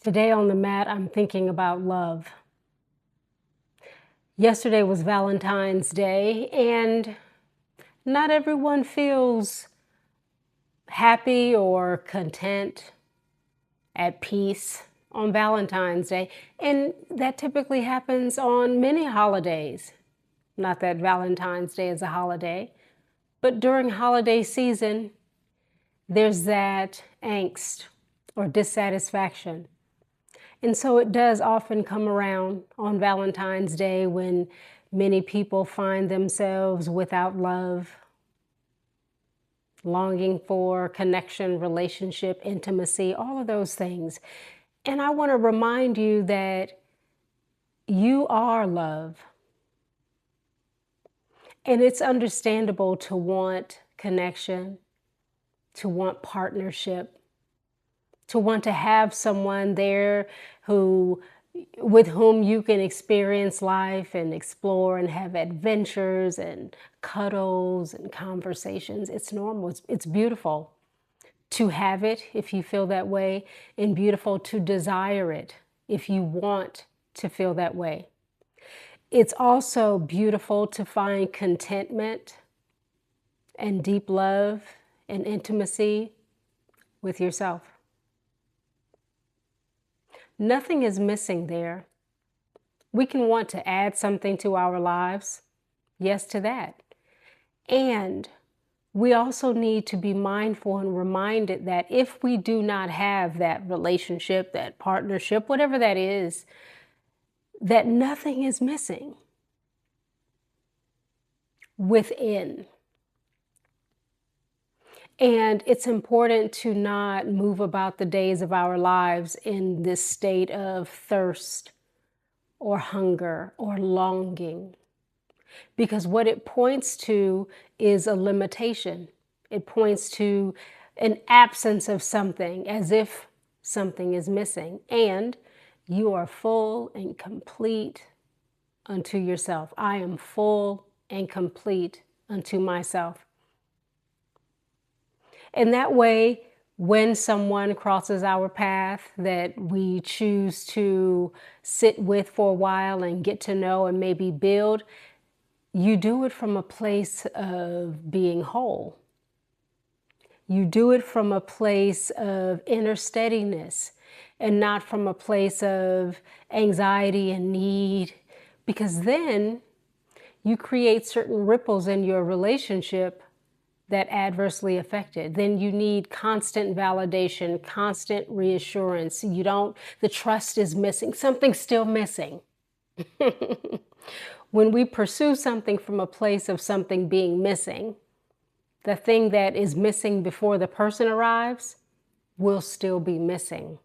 Today on the mat, I'm thinking about love. Yesterday was Valentine's Day, and not everyone feels happy or content, at peace on Valentine's Day. And that typically happens on many holidays. Not that Valentine's Day is a holiday, but during holiday season, there's that angst or dissatisfaction. And so it does often come around on Valentine's Day when many people find themselves without love, longing for connection, relationship, intimacy, all of those things. And I want to remind you that you are love. And it's understandable to want connection, to want partnership, to want to have someone there with whom you can experience life and explore and have adventures and cuddles and conversations. It's normal. It's beautiful to have it if you feel that way, and beautiful to desire it if you want to feel that way. It's also beautiful to find contentment and deep love and intimacy with yourself. Nothing is missing there. We can want to add something to our lives. Yes to that. And we also need to be mindful and reminded that if we do not have that relationship, that partnership, whatever that is, that nothing is missing within. And it's important to not move about the days of our lives in this state of thirst or hunger or longing. Because what it points to is a limitation. It points to an absence of something, as if something is missing. And you are full and complete unto yourself. I am full and complete unto myself. And that way, when someone crosses our path that we choose to sit with for a while and get to know and maybe build, you do it from a place of being whole. You do it from a place of inner steadiness and not from a place of anxiety and need, because then you create certain ripples in your relationship that adversely affected. Then you need constant validation, constant reassurance. The trust is missing. Something's still missing. When we pursue something from a place of something being missing, the thing that is missing before the person arrives will still be missing.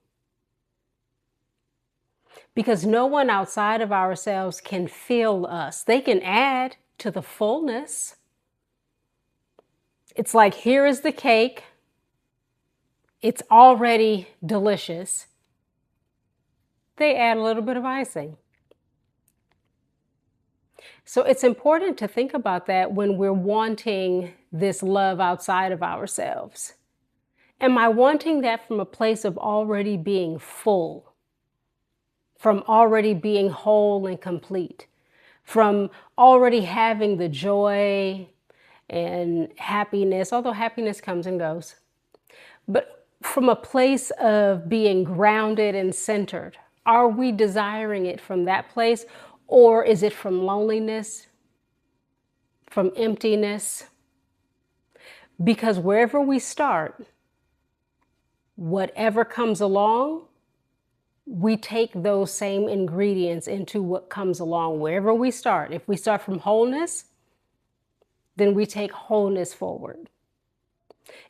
Because no one outside of ourselves can fill us. They can add to the fullness. It's like, here is the cake. It's already delicious. They add a little bit of icing. So it's important to think about that when we're wanting this love outside of ourselves. Am I wanting that from a place of already being full? From already being whole and complete? From already having the joy and happiness, although happiness comes and goes, but from a place of being grounded and centered? Are we desiring it from that place, or is it from loneliness, from emptiness? Because wherever we start, whatever comes along, we take those same ingredients into what comes along wherever we start. If we start from wholeness, then we take wholeness forward.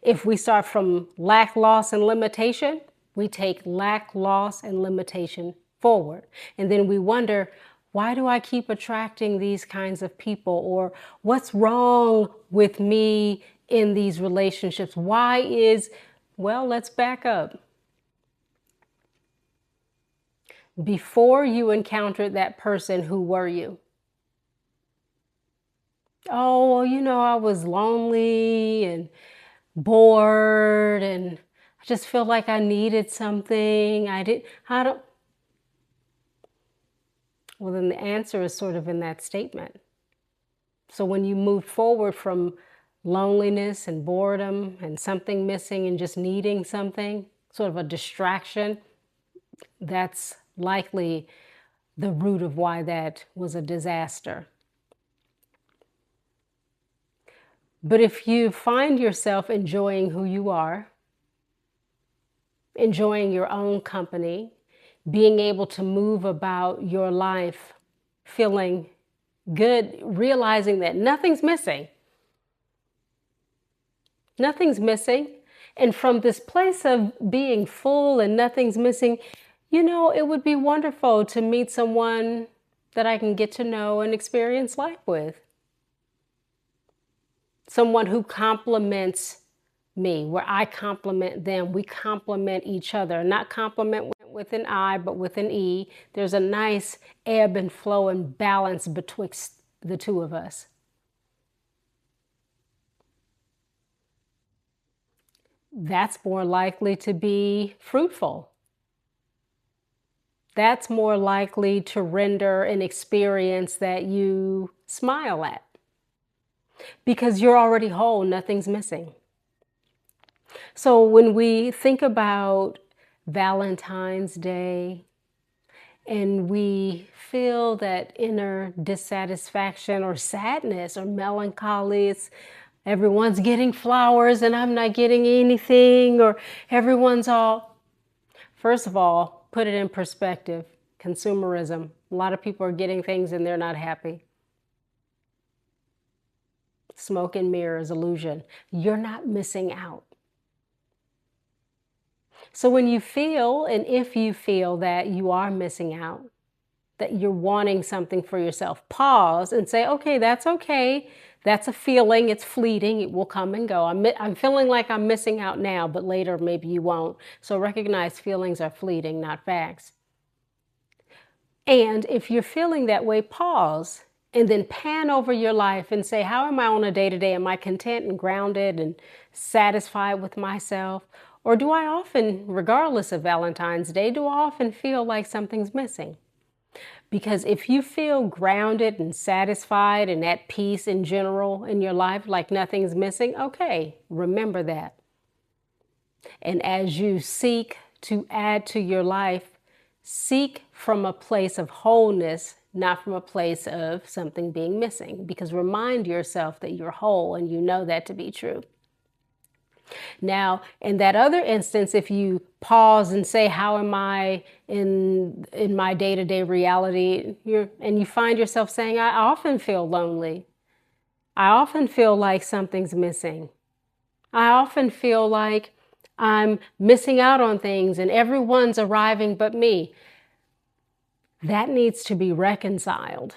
If we start from lack, loss, and limitation, we take lack, loss, and limitation forward. And then we wonder, why do I keep attracting these kinds of people? Or what's wrong with me in these relationships? Well, let's back up. Before you encountered that person, who were you? Oh, well, I was lonely and bored and I just feel like I needed something. I don't. Well, then the answer is sort of in that statement. So when you move forward from loneliness and boredom and something missing and just needing something, sort of a distraction, that's likely the root of why that was a disaster. But if you find yourself enjoying who you are, enjoying your own company, being able to move about your life, feeling good, realizing that nothing's missing. Nothing's missing. And from this place of being full and nothing's missing, it would be wonderful to meet someone that I can get to know and experience life with. Someone who compliments me, where I compliment them. We complement each other, not compliment with an I, but with an E. There's a nice ebb and flow and balance betwixt the two of us. That's more likely to be fruitful. That's more likely to render an experience that you smile at. Because you're already whole, nothing's missing. So when we think about Valentine's Day and we feel that inner dissatisfaction or sadness or melancholy, everyone's getting flowers and I'm not getting anything, or first of all, put it in perspective. Consumerism. A lot of people are getting things and they're not happy. Smoke and mirrors, illusion. You're not missing out. So when you feel, and if you feel that you are missing out, that you're wanting something for yourself, pause and say, okay, that's okay. That's a feeling. It's fleeting. It will come and go. I'm feeling like I'm missing out now, but later maybe you won't. So recognize feelings are fleeting, not facts. And if you're feeling that way, pause and then pan over your life and say, how am I on a day-to-day? Am I content and grounded and satisfied with myself? Or do I often, regardless of Valentine's Day, do I often feel like something's missing? Because if you feel grounded and satisfied and at peace in general in your life, like nothing's missing, okay, remember that. And as you seek to add to your life, seek from a place of wholeness, not from a place of something being missing. Because remind yourself that you're whole and you know that to be true. Now, in that other instance, if you pause and say, how am I in my day-to-day reality? And you find yourself saying, I often feel lonely. I often feel like something's missing. I often feel like I'm missing out on things and everyone's arriving but me. That needs to be reconciled.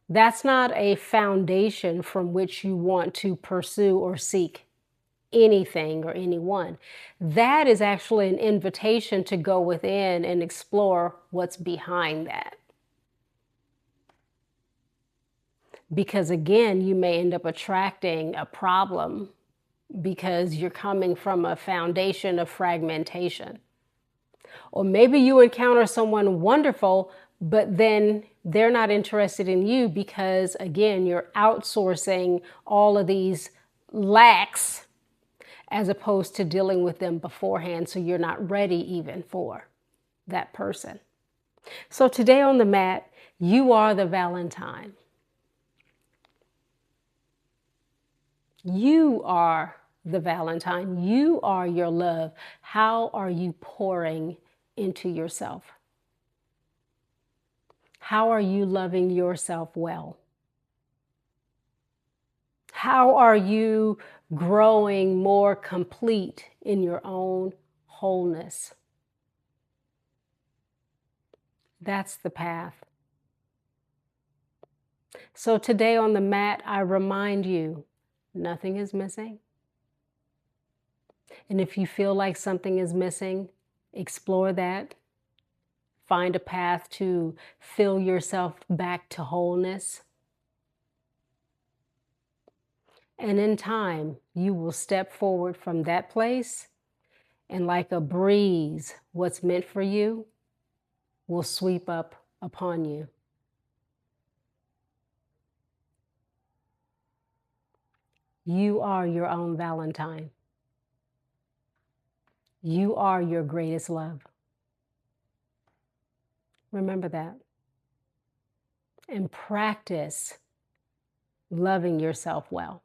That's not a foundation from which you want to pursue or seek anything or anyone. That is actually an invitation to go within and explore what's behind that. Because again, you may end up attracting a problem because you're coming from a foundation of fragmentation. Or maybe you encounter someone wonderful, but then they're not interested in you because, again, you're outsourcing all of these lacks as opposed to dealing with them beforehand, so you're not ready even for that person. So today on the mat, you are the Valentine. You are the Valentine. You are your love. How are you pouring into yourself? How are you loving yourself well? How are you growing more complete in your own wholeness? That's the path. So today on the mat, I remind you, nothing is missing. And if you feel like something is missing, explore that. Find a path to fill yourself back to wholeness. And in time, you will step forward from that place, and like a breeze, what's meant for you will sweep up upon you. You are your own Valentine. You are your greatest love. Remember that. And practice loving yourself well.